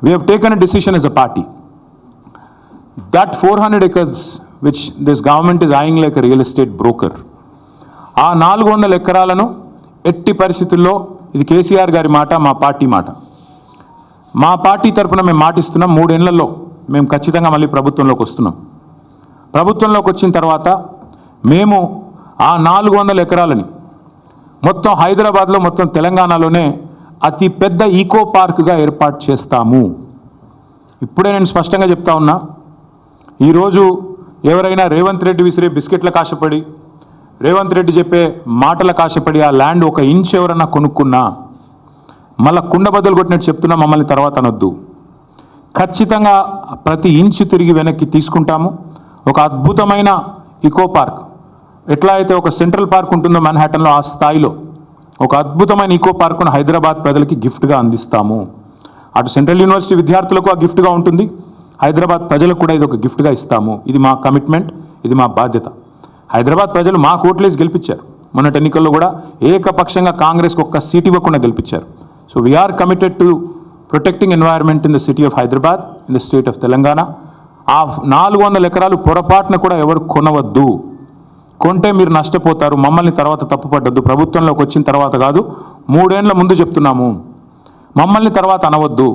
We have taken a decision as a party that 400 acres which this government is eyeing like a real estate broker, ఆ 400 ఎకరాలను ఎట్టి పరిస్థితుల్లో, ఇది కేసీఆర్ గారి మాట, మా పార్టీ మాట, మా పార్టీ తరపున మేము మాటిస్తున్నాం, 3 ఏళ్లలో మేము ఖచ్చితంగా మళ్ళీ ప్రభుత్వంలోకి వస్తున్నాం. ప్రభుత్వంలోకి వచ్చిన తర్వాత మేము ఆ 400 ఎకరాలని మొత్తం హైదరాబాద్లో, మొత్తం తెలంగాణలోనే అతి పెద్ద ఈకో పార్క్గా ఏర్పాటు చేస్తాము. ఇప్పుడే నేను స్పష్టంగా చెప్తా ఉన్నా, ఈరోజు ఎవరైనా రేవంత్ రెడ్డి విసిరే బిస్కెట్ల కాశపడి, రేవంత్ రెడ్డి చెప్పే మాటల కాశపడి ఆ ల్యాండ్ 1 ఇంచ్ ఎవరన్నా కొనుక్కున్నా మళ్ళీ కుండ బద్దలు కొట్టినట్టు చెప్తున్నా, మమ్మల్ని తర్వాత అనొద్దు. ఖచ్చితంగా ప్రతి ఇంచ్ తిరిగి వెనక్కి తీసుకుంటాము. ఒక అద్భుతమైన ఈకో పార్క్, ఎట్లా అయితే ఒక సెంట్రల్ పార్క్ ఉంటుందో మన్హాటన్లో, ఆ స్థాయిలో ఒక అద్భుతమైన ఈకో పార్కును హైదరాబాద్ ప్రజలకి గిఫ్ట్గా అందిస్తాము. అటు సెంట్రల్ యూనివర్సిటీ విద్యార్థులకు ఆ గిఫ్ట్గా ఉంటుంది, హైదరాబాద్ ప్రజలకు కూడా ఇది ఒక గిఫ్ట్గా ఇస్తాము. ఇది మా కమిట్మెంట్, ఇది మా బాధ్యత. హైదరాబాద్ ప్రజలు మాకు ఓట్లేసి గెలిపించారు. మొన్నటి ఎన్నికల్లో కూడా ఏకపక్షంగా కాంగ్రెస్కి 1 సీట్ ఇవ్వకుండా గెలిపించారు. So we're committed to protecting environment in the city of Hyderabad, in the state of Telangana. ఆ 400 ఎకరాలు పొరపాటున కూడా ఎవరు కొనవద్దు. కొంటే మీరు నష్టపోతారు. మమ్మల్ని తర్వాత తప్పుపడ్డద్దు. ప్రభుత్వంలోకి వచ్చిన తర్వాత కాదు, 3 ఏళ్ల ముందు చెప్తున్నాము. మమ్మల్ని తర్వాత అనవద్దు.